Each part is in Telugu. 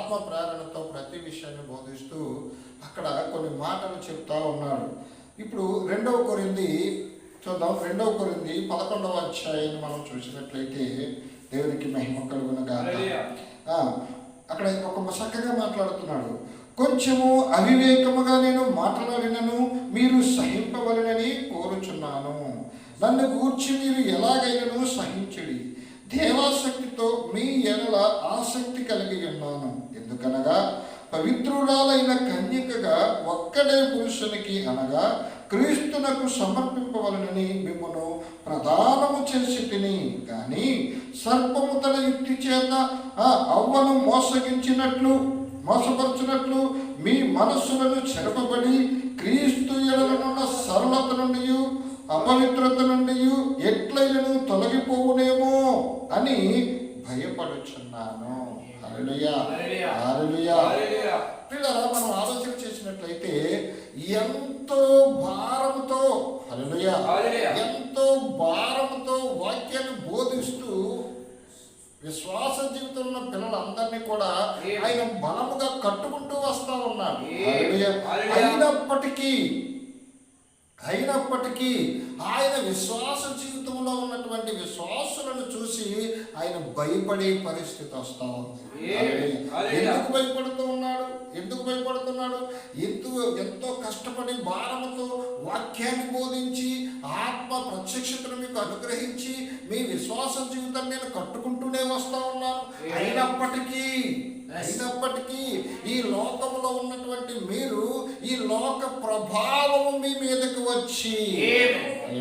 ఆత్మ ప్రేరణతో ప్రతి విషయాన్ని బోధిస్తూ అక్కడ కొన్ని మాటలు చెప్తా ఉన్నాడు. ఇప్పుడు 2వ కొరింథీ చూద్దాం. 2వ కొరింథీ 11వ అధ్యాయాన్ని మనం చూసినట్లయితే దేవునికి మహిమ కలుగునుగాక. అక్కడ ఒక చక్కగా మాట్లాడుతున్నాడు. కొంచెము అవివేకముగా నేను మాట్లాడినను మీరు సహింపవలనని కోరుచున్నాను. నన్ను గూర్చి మీరు ఎలాగైనను సహించుడి. దేవాసక్తితో మీ ఎడల ఆసక్తి కలిగి ఉన్నాను. ఎందుకనగా పవిత్రురాలైన కన్యకగా ఒక్కడే పురుషునికి అనగా క్రీస్తునకు సమర్పింపవలనని మిమ్మను ప్రదానము చేసి తిని, కానీ సర్పము తన యుక్తి చేత అవ్వను మోసపరచునట్లు మీ మనస్సులను చెరపబడి క్రీస్తు ఎడలనున్న సరళత నుండి అపవిత్రత నుండి ఎట్లైనను తొలగిపోవునేమో అని భయపడుచున్నాను. హల్లెలూయా, హల్లెలూయా. పిల్లరా, మనం ఆలోచన చేసినట్లయితే ఎంతో భారముతో, హల్లెలూయా, ఎంతో భారముతో వాక్యాన్ని బోధిస్తూ విశ్వాస జీవితంలో పిల్లలందరినీ కూడా ఆయన బలముగా కట్టుకుంటూ వస్తా ఉన్నాడు. అయినప్పటికీ ఆయన విశ్వాస జీవితంలో ఉన్నటువంటి విశ్వాసులను చూసి ఆయన భయపడే పరిస్థితి వస్తా ఉంది. ఎందుకు భయపడుతున్నాడు? ఎంతో కష్టపడి భారముతో వాక్యాన్ని బోధించి ఆత్మ ప్రత్యక్షతను మీకు అనుగ్రహించి మీ విశ్వాస జీవితాన్ని నేను కట్టుకుంటూనే వస్తా ఉన్నాను. అయినప్పటికీ ఈ లోకంలో ఉన్నటువంటి మీరు ఈ లోక ప్రభావము మీ మీదకి వచ్చి, ఈ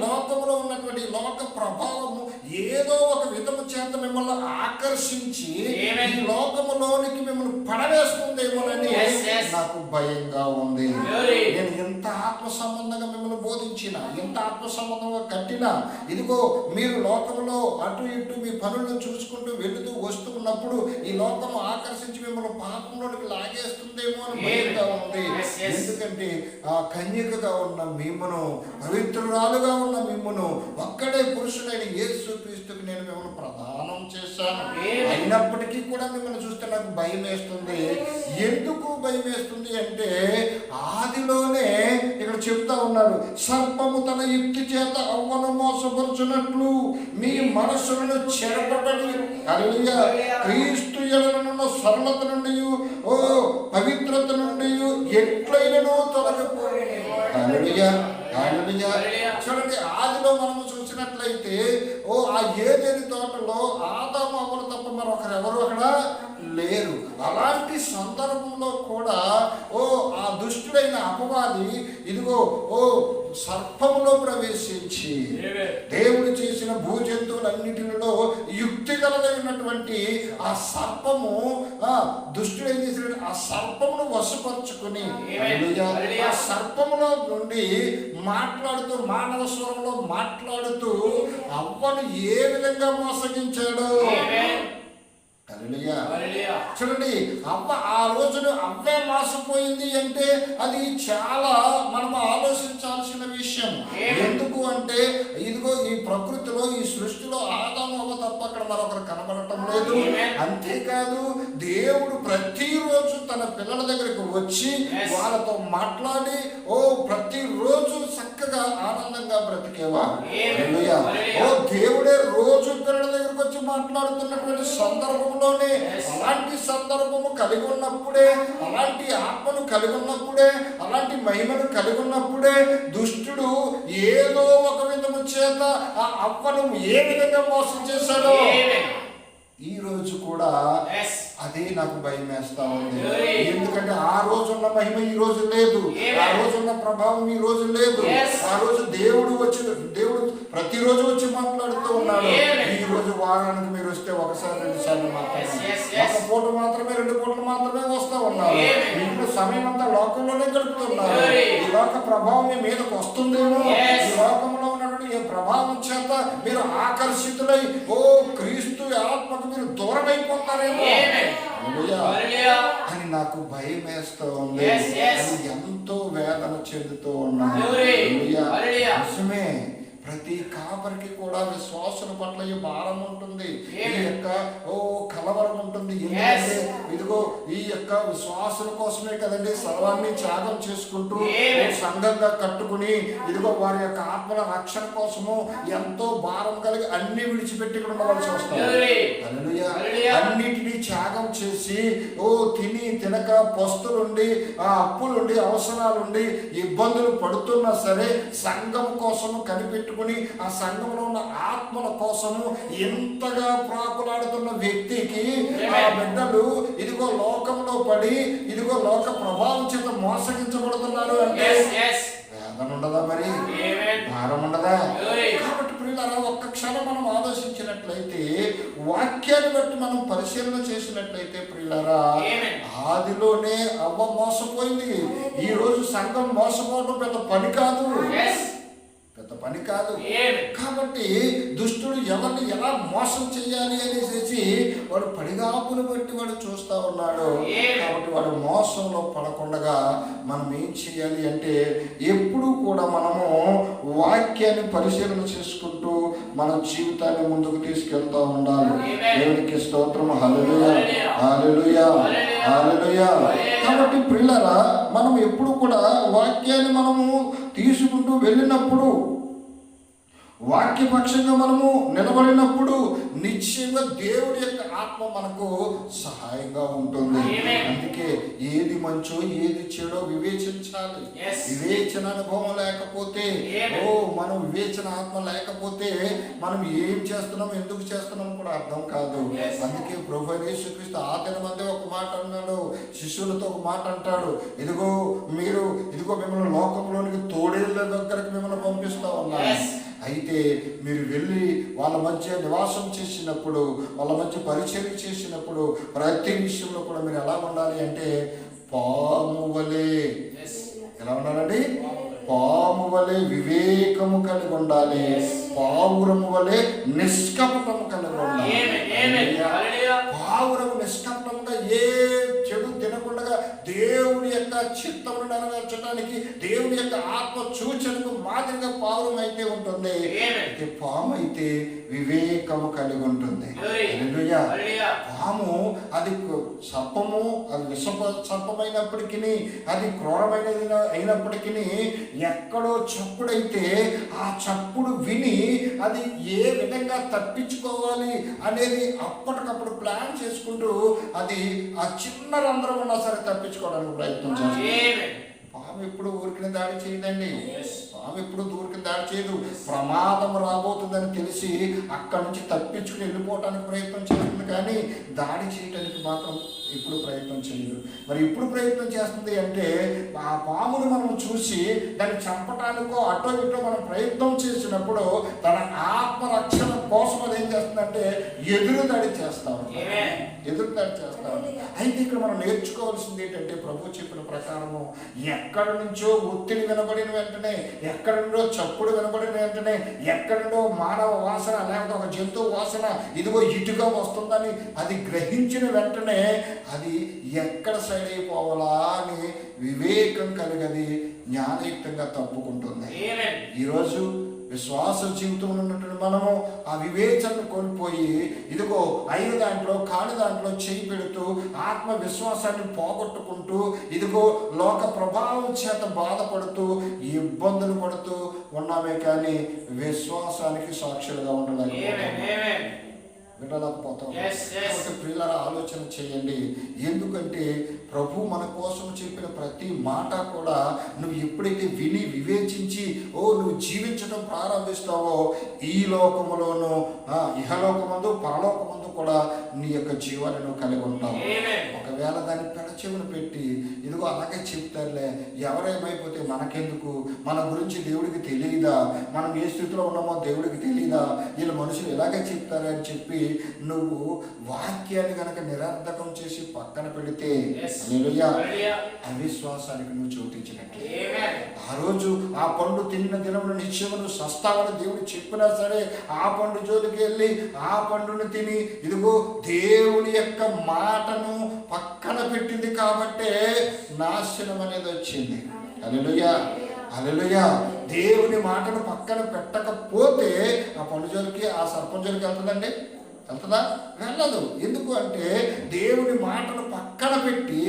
లోకంలో ఉన్నటువంటి లోక ప్రభావము ఏదో ఒక విధము చేత మిమ్మల్ని ఆకర్షించి ఈ లోకములోనికి మిమ్మల్ని పడవేస్తుందేమోనని నాకు భయంగా ఉంది. నేను ఎంత ఆత్మ సంబంధంగా మిమ్మల్ని బోధించిన, ఎంత ఆత్మ సంబంధంగా కట్టినా, ఇదిగో మీరు లోకంలో అటు ఇటు మీ పనులను చూసుకుంటూ వెళుతూ వస్తున్నప్పుడు ఈ లోకము ఆకర్షించి మిమ్మల్ని పాపంలోనికి లాగేస్తుందేమో అని భయంగా ఉంది. ఎందుకంటే ఆ కన్యకగా ఉన్న మిమ్మను, పవిత్రురాలుగా ఉన్న మిమ్మను ఒక్కడే పురుషుడైన యేసు క్రీస్తుకి నేను మిమ్మల్ని ప్రదానం చేశాను. అయినప్పటికీ కూడా మిమ్మల్ని చూస్తే నాకు భయం వేస్తుంది. ఎందుకు భయం వేస్తుంది అంటే ఆదిలోనే ఇక్కడ చెప్తా ఉన్నాడు, సర్పము తన యుక్తి చేత అవ్వను మోసపరుచున్నట్లు మీ మనస్సులను చెరపబడి క్రీస్తు ఎడలనున్న సరళత నుండి పవిత్రత నుండి ఎట్లైనను తొలగిపోయి. చూడండి, ఆదిలో మనము చూసినట్లయితే ఆ ఏదెని తోటలో ఆదాము అవ్వలు తప్ప మరొకరు ఎవరు అక్కడ లేరు. అలాంటి సందర్భంలో కూడా ఆ దుష్టుడైన అపవాది ఇదిగో సర్పములో ప్రవేశించి దేవుడు చేసిన భూజంతువులన్నిటిలో యుక్తి కలదైనటువంటి ఆ సర్పము దుష్టుడు ఏం చేసిన ఆ సర్పమును వశపరుచుకుని ఆ సర్పములో నుండి మాట్లాడుతూ మానవ స్వరంలో మాట్లాడుతూ అవ్వను ఏ విధంగా మోసగించాడు. చూడండి, అవ్వ ఆ రోజున అవ్వే మోసపోయింది అంటే అది చాలా మనం ఆలోచించాల్సిన విషయం. ఎందుకు అంటే ఇదిగో ఈ ప్రకృతిలో ఈ సృష్టిలో ఆదాము అవ్వ తప్ప అక్కడ మరొకరు కనబడటం లేదు. అంతేకాదు దేవుడు ప్రతిరోజు తన పిల్లల దగ్గరికి వచ్చి వాళ్ళతో మాట్లాడి ప్రతిరోజు చక్కగా ఆనందంగా బ్రతికేవారు. దేవుడే రోజు పిల్లల దగ్గరికి వచ్చి మాట్లాడుతున్నటువంటి సందర్భంలో అలాంటి సందర్భము కలిగి ఉన్నప్పుడే, అలాంటి ఆత్మను కలిగి ఉన్నప్పుడే, అలాంటి మహిమను కలిగి ఉన్నప్పుడే దుష్టుడు ఏదో ఒక విధము చేత ఆ అవ్వను ఏ విధంగా మోసం చేశాడో ఈ రోజు కూడా అదే నాకు భయం వేస్తా ఉంది. ఎందుకంటే ఆ రోజున్న మహిమ ఈ రోజు లేదు, ఆ రోజున్న ప్రభావం ఈ రోజు లేదు. ఆ రోజు దేవుడు ప్రతిరోజు వచ్చి మాట్లాడుతూ ఉన్నాడు. ఈ రోజు వారానికి మీరు వస్తే ఒకసారి 2 సార్లు మాత్రమే, ఒక పూట మాత్రమే, 2 పూటలు మాత్రమే వస్తా ఉన్నారు. ఇంట్లో సమయం అంతా లోకంలోనే గడుపుతున్నారు. ఈ లోక ప్రభావం మీ మీదకి వస్తుందేమో, ఈ లోకంలో ఉన్నటువంటి ఈ ప్రభావం చేత మీరు ఆకర్షితులై క్రీస్తు ఆత్మకు మీరు దూరం అయిపోతారేమో అని నాకు భయం వేస్తూ ఉంది. ఎంతో వేదన చెందుతూ ఉన్నాను. నిజమే, ప్రతి కాపరికి కూడా విశ్వాసుల పట్ల ఈ భారం ఉంటుంది, ఈ యొక్క కలవరం ఉంటుంది. ఎందుకంటే ఇదిగో ఈ యొక్క విశ్వాసుల కోసమే కదండి సర్వాన్ని త్యాగం చేసుకుంటూ సంఘంగా కట్టుకుని ఇదిగో వారి యొక్క ఆత్మల రక్షణ కోసము ఎంతో భారం కలిగి అన్ని విడిచిపెట్టి ఇక్కడ ఉండవలసి వస్తారు. అన్నిటినీ త్యాగం చేసి తిని తినక పస్తులుండి అప్పులుండి అవసరాలుండి ఇబ్బందులు పడుతున్నా సరే సంఘం కోసము కనిపెట్టుకుని ఆ సంఘంలో ఉన్న ఆత్మల కోసము ఎంతగా ప్రాకులాడుతున్న వ్యక్తికి ఆ బిడ్డలు ఇదిగో లోకంలో పడి ఇదిగో లోక ప్రభావం చేత మోసగించబడుతున్నారు అంటే వేదన ఉండదా, మరి భారం ఉండదా? కాబట్టి ప్రియులారా ఒక్క క్షణం మనం ఆలోచించినట్లయితే వాక్యాన్ని బట్టి మనం పరిశీలన చేసినట్లయితే ప్రియులారా ఆదిలోనే అవ్వ మోసపోయింది. ఈ రోజు సంఘం మోసపోవడం పెద్ద పని కాదు, పెద్ద పని కాదు. కాబట్టి దుష్టుడు ఎవరిని ఎలా మోసం చేయాలి అనేసి వాడు పడిగాపులు బట్టి వాడు చూస్తా ఉన్నాడు. కాబట్టి వాడు మోసంలో పడకుండా మనం ఏం చేయాలి అంటే ఎప్పుడు కూడా మనము వాక్యాన్ని పరిశీలన చేసుకుంటూ మన జీవితాన్ని ముందుకు తీసుకెళ్తా ఉండాలి. దేవునికి స్తోత్రం. హల్లెలూయా, హల్లెలూయా, హల్లెలూయా. కాబట్టి ప్రియులారా మనం ఎప్పుడు కూడా వాక్యాన్ని మనము తీసుకుంటూ వెళ్ళినప్పుడు వాక్యపక్షంగా మనము నిలబడినప్పుడు నిశ్చయంగా దేవుడి యొక్క ఆత్మ మనకు సహాయంగా ఉంటుంది. అందుకే ఏది మంచో ఏది చెడో వివేచించాలి. వివేచన అనుభవం లేకపోతే మనం వివేచన ఆత్మ లేకపోతే మనం ఏం చేస్తున్నాం ఎందుకు చేస్తున్నాం కూడా అర్థం కాదు. అందుకే ప్రభువైన యేసుక్రీస్తు ఆదిన మధ్య ఒక మాట అన్నాడు, శిష్యులతో ఒక మాట అంటాడు, ఇదిగో మిమ్మల్ని లోకంలోనికి తోడేళ్ళ దగ్గరికి మిమ్మల్ని పంపిస్తా ఉన్నారు. అయితే మీరు వెళ్ళి వాళ్ళ మధ్య నివాసం చేసినప్పుడు వాళ్ళ మధ్య పరిచర్య చేసినప్పుడు ప్రతి విషయంలో కూడా మీరు ఎలా ఉండాలి అంటే పాము వలె, ఎలా ఉండాలండి? పాము వలె వివేకము కలిగి ఉండాలి, పావురము వలె నిష్కపటము కలిగి ఉండాలి. పావురము నిష్కపటముగా ఏ చెడు తినకుండా దేవుని యొక్క చిత్తమును నెరవేర్చడానికి దేవుని యొక్క ఆత్మ సూచనకు మాదిరిగా పావురం అయితే ఉంటుంది. పాము అయితే వివేకము కలిగి ఉంటుంది. పాము అది సర్పము, అది విష సర్పమైనప్పటికీ అది క్రూరమైనది అయినప్పటికీ ఎక్కడో చప్పుడైతే ఆ చప్పుడు విని అది ఏ విధంగా తప్పించుకోవాలి అనేది అప్పటికప్పుడు ప్లాన్ చేసుకుంటూ అది ఆ చిన్న రంధ్రం ఉన్నా సరే తప్పించుకోవడానికి ప్రయత్నం చేస్తుంది. పాము ఎప్పుడు ఊరికి దాడి చేయదండి, పాము ఎప్పుడు ఊరికి దాడి చేయదు. ప్రమాదం రాబోతుందని తెలిసి అక్కడి నుంచి తప్పించుకుని వెళ్ళిపోవటానికి ప్రయత్నం చేస్తుంది, కానీ దాడి చేయడానికి మాత్రం ఇప్పుడు ప్రయత్నం చేయదు. మరి ఇప్పుడు ప్రయత్నం చేస్తుంది అంటే ఆ పామును మనం చూసి దాన్ని చంపటానికో అటో ఇటో మనం ప్రయత్నం చేసినప్పుడు తన ఆత్మరక్షణ కోసం అది ఏం చేస్తుందంటే ఎదురుదాడి చేస్తాం. అయితే ఇక్కడ మనం నేర్చుకోవాల్సింది ఏంటంటే ప్రభు చెప్పిన ప్రకారము ఎక్కడి నుంచో ఒత్తిడి వినబడిన వెంటనే, ఎక్కడి నుండో చప్పుడు వినబడిన వెంటనే, ఎక్కడి నుండో మానవ వాసన లేకపోతే ఒక జంతువు వాసన ఇదిగో ఇటుగా వస్తుందని అది గ్రహించిన వెంటనే అది ఎక్కడ సైడ్ అయిపోవాలా అని వివేకం కలిగది జ్ఞానయుక్తంగా తప్పుకుంటుంది. ఈరోజు విశ్వాస జీవితంలో ఉన్నటువంటి మనము ఆ వివేచనను కోల్పోయి ఇదిగో అయిన దాంట్లో కాని దాంట్లో చేయి పెడుతూ ఆత్మవిశ్వాసాన్ని పోగొట్టుకుంటూ ఇదిగో లోక ప్రభావం చేత బాధపడుతూ ఇబ్బందులు పడుతూ ఉన్నామే కానీ విశ్వాసానికి సాక్షులుగా ఉండలేకపోతాం. కాబట్టి ప్రియులారా ఆలోచన చేయండి. ఎందుకంటే ప్రభు మన కోసం చెప్పిన ప్రతి మాట కూడా నువ్వు ఎప్పుడైతే విని వివేచించి నువ్వు జీవించడం ప్రారంభిస్తావో ఈ లోకములోను ఇహలోకమందు పరలోకమందు కూడా నీ యొక్క జీవాన్ని నువ్వు కలిగి ఉంటావు. ఒకవేళ దాన్ని పెడచెవును పెట్టి ఇదిగో అలాగే చెప్తారులే, ఎవరేమైపోతే మనకెందుకు, మన గురించి దేవుడికి తెలియదా, మనం ఏ స్థితిలో ఉన్నామో దేవుడికి తెలియదా, వీళ్ళు మనుషులు ఇలాగే చెప్తారని చెప్పి నువ్వు వాక్యాన్ని కనుక నిరర్ధకం చేసి పక్కన పెడితే అవిశ్వాసానికి నువ్వు చోటించినట్లే. ఆ రోజు ఆ పండు తిన్న దినమును నిశ్చయము నువ్వు సస్తావని దేవుడు చెప్పినా సరే ఆ పండు జోలికి వెళ్ళి ఆ పండును తిని ఇదిగో దేవుని యొక్క మాటను పక్కన పెట్టింది కాబట్టే నాశనం అనేది వచ్చింది. హల్లెలూయా. హల్లెలూయా. దేవుని మాటను పక్కన పెట్టకపోతే ఆ పండుజోలికి ఆ సర్పంజోలికి వెళ్తుందండి? వెళ్తుందా? వెళ్ళదు. ఎందుకు అంటే దేవుని మాటను పక్కన పెట్టి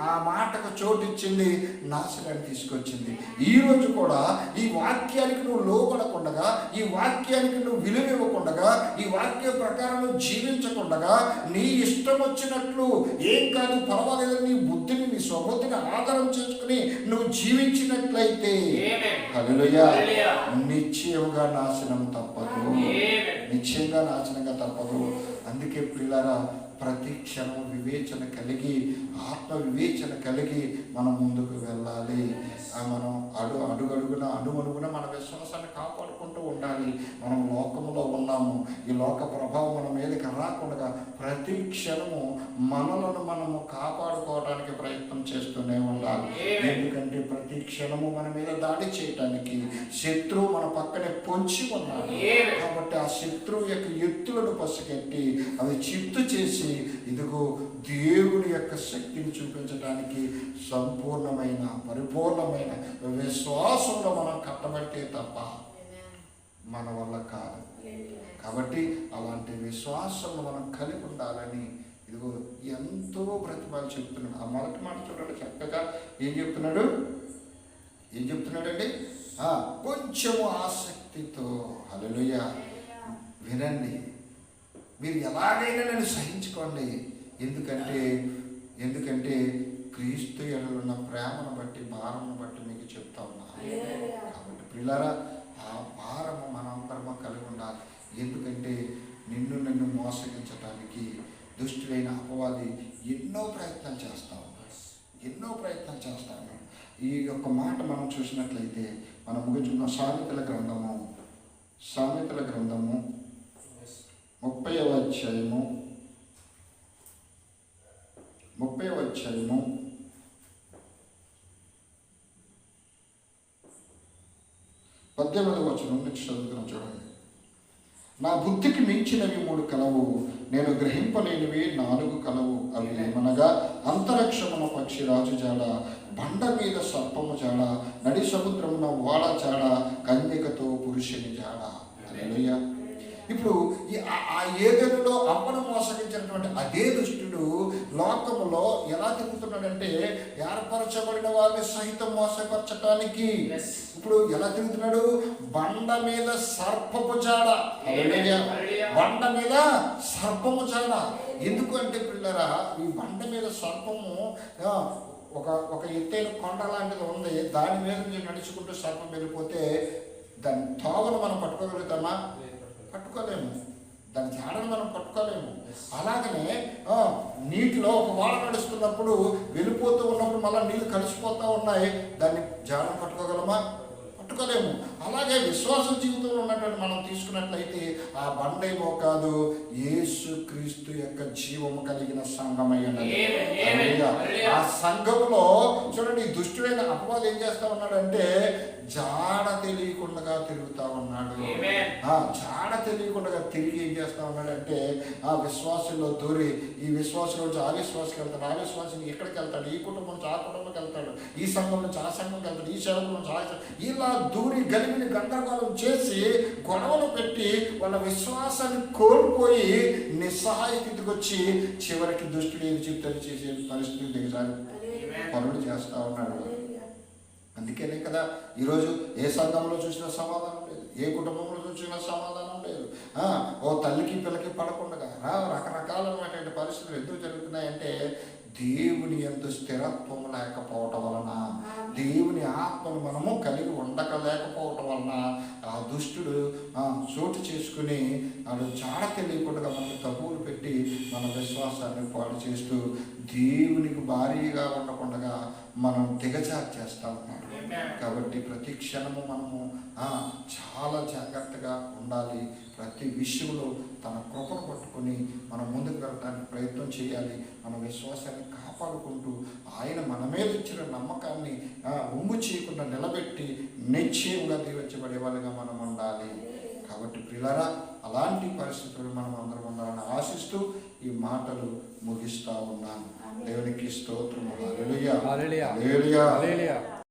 ఆ మాటకు చోటిచ్చింది, నాశనాన్ని తీసుకొచ్చింది. ఈరోజు కూడా ఈ వాక్యానికి నువ్వు లోబడకుండగా, ఈ వాక్యానికి నువ్వు విలువ ఇవ్వకుండగా, ఈ వాక్యం ప్రకారం నువ్వు జీవించకుండగా, నీ ఇష్టం వచ్చినట్లు ఏం కాదు పర్వాలేదని నీ బుద్ధిని, నీ స్వబుద్ధిని ఆధారం చేసుకుని నువ్వు జీవించినట్లయితే హల్లెలూయా, నిశ్చయంగా నాశనం తప్పదు. నిశ్చయంగా నాశనంగా తప్పదు. అందుకే ప్రియులారా, ప్రతి క్షణం వివేచన కలిగి, ఆత్మ వివేచన కలిగి మనం ముందుకు వెళ్ళాలి. మనం అడుగడుగున అడుగడుగున మన విశ్వాసాన్ని కాపాడుకుంటూ ఉండాలి. మనం లోకంలో ఉన్నాము. ఈ లోక ప్రభావం మన మీదకి రాకుండా ప్రతి క్షణము మనలను మనము కాపాడుకోవడానికి ప్రయత్నం చేస్తూనే ఉండాలి. ఎందుకంటే ప్రతి క్షణము మన మీద దాడి చేయటానికి శత్రువు మన పక్కనే పొంచి ఉన్నాడు. కాబట్టి ఆ శత్రువు యొక్క ఎత్తులను పసిగట్టి అవి చిత్తు చేసి ఇదిగో దేవుని యొక్క శక్తిని చూపించడానికి సంపూర్ణమైన పరిపూర్ణమైన విశ్వాసంలో మనం కట్టబడితే తప్ప మన వల్ల కాదు. కాబట్టి అలాంటి విశ్వాసం మనం కలిగి ఉండాలని ఇదిగో ఎంతో ప్రతిభలు చెప్తున్నాడు. ఆ మొదటి మాట చూడండి, చక్కగా ఏం చెప్తున్నాడండి? కొంచెము ఆసక్తితో హల్లెలూయా వినండి. మీరు ఎలాగైనా నన్ను సహించుకోండి. ఎందుకంటే క్రీస్తు యేసులో ఉన్న ప్రేమను బట్టి, భారమును బట్టి మీకు చెప్తా ఉన్నాను. కాబట్టి ప్రియులారా, ఆ భారము మనందరము కలిగి ఉండాలి. ఎందుకంటే నన్ను మోసగించడానికి దుష్టుడైన అపవాది ఎన్నో ప్రయత్నాలు చేస్తా ఉన్నాడు. ఈ యొక్క మాట మనం చూసినట్లయితే మనం ముగించుకున్న సామెతల గ్రంథము 30వ అధ్యాయము 18వ వచనం నుంచి చదువుతున్నాం చూడండి. నా బుద్ధికి మించినవి 3 కలవు, నేను గ్రహింపలేనివి 4 కలవు. అవి ఏమనగా అంతరిక్షమున పక్షిరాజు జాడ, బండ మీద సర్పము జాడ, నడి సముద్రమున ఓడ జాడ, కన్యకతో పురుషుని జాడ. హల్లెలూయా. ఇప్పుడు ఆ ఏదెనులో అమ్మను మోసగించినటువంటి అదే దుష్టుడు లోకములో ఎలా తిరుగుతున్నాడంటే ఏర్పరచబడిన వారిని సహితం మోసపరచటానికి ఇప్పుడు ఎలా తిరుగుతున్నాడు? బండ మీద సర్పము జాడ. బండ మీద సర్పము జాడ. ఎందుకు అంటే పిల్లరా, ఈ బండ మీద సర్పము ఒక ఎత్తైన కొండ లాంటిది ఉంది. దాని మీద నుంచి నడుచుకుంటూ సర్పం వెళ్ళిపోతే దాని తోవను మనం పట్టుకోగలుగుతామా? పట్టుకోలేము. దాని జాడను మనం పట్టుకోలేము. అలాగనే నీటిలో ఒక వాడ నడుస్తున్నప్పుడు వెళ్ళిపోతూ ఉన్నప్పుడు మళ్ళీ నీళ్ళు కలిసిపోతూ ఉన్నాయి. దాన్ని జాడను పట్టుకోగలమా? పట్టుకోలేము. అలాగే విశ్వాస జీవితంలో ఉన్నటువంటి మనం తీసుకున్నట్లయితే ఆ బండేమో కాదు, యేసు క్రీస్తు యొక్క జీవము కలిగిన సంఘమై ఉన్నది. ఆ సంఘములో చూడండి, దుష్టుడైన అపవాది ఏం చేస్తా ఉన్నాడంటే జాడ తెలియకుండా తిరుగుతా ఉన్నాడు. జాడ తెలియకుండా తిరిగి ఏం చేస్తా ఉన్నాడంటే ఆ విశ్వాసంలో దూరి ఈ విశ్వాసం నుంచి ఆ విశ్వాసకి వెళ్తాడు, ఆ విశ్వాసం ఎక్కడికి వెళ్తాడు, ఈ కుటుంబం నుంచి ఆ కుటుంబంకి వెళ్తాడు, ఈ సంఘం నుంచి ఆ సంఘంకి వెళ్తాడు, ఈ సేవకుల నుంచి ఆ ఇలా దూరి గలిమిని గందరగోళం చేసి గొడవలు పెట్టి వాళ్ళ విశ్వాసాన్ని కోల్పోయి నిస్సహాయ స్థితికి వచ్చి చివరికి దుష్టుడు ఏది చెప్తాడు చేసే పరిస్థితి దిగజారి పనులు చేస్తా ఉన్నాడు. అందుకనే కదా ఈరోజు ఏ సంఘంలో చూసినా సమాధానం లేదు, ఏ కుటుంబంలో చూసినా సమాధానం లేదు. ఓ తల్లికి పిల్లకి పడకుండా రకరకాలైనటువంటి పరిస్థితులు ఎందుకు జరుగుతున్నాయంటే దేవుని యందు స్థిరత్వం లేకపోవటం వలన, దేవుని ఆత్మను మనము కలిగి ఉండకలేకపోవటం వలన ఆ దుష్టుడు చోటు చేసుకుని వాడు జాడ తెలియకుండా మనకు తప్పులు పెట్టి మన విశ్వాసాన్ని పాడు చేస్తూ దేవునికి భారీగా ఉండకుండా మనం దిగజారు చేస్తూ ఉన్నాడు. కాబట్టి ప్రతి క్షణము మనము చాలా జాగ్రత్తగా ఉండాలి. ప్రతి విషయంలో తన కృపను పట్టుకొని మనం ముందుకు వెళ్ళడానికి ప్రయత్నం చేయాలి. మన విశ్వాసాన్ని కాపాడుకుంటూ ఆయన మన మీద ఇచ్చిన నమ్మకాన్ని ఒంగు చేయకుండా నిలబెట్టి నిశ్చయంగా దీవించబడే వాళ్ళగా మనం ఉండాలి. కాబట్టి ప్రియులారా, అలాంటి పరిస్థితులు మనం అందరం ఉండాలని ఆశిస్తూ ఈ మాటలు ముగిస్తా ఉన్నాను. దేవునికి స్తోత్రము. హల్లెలూయా.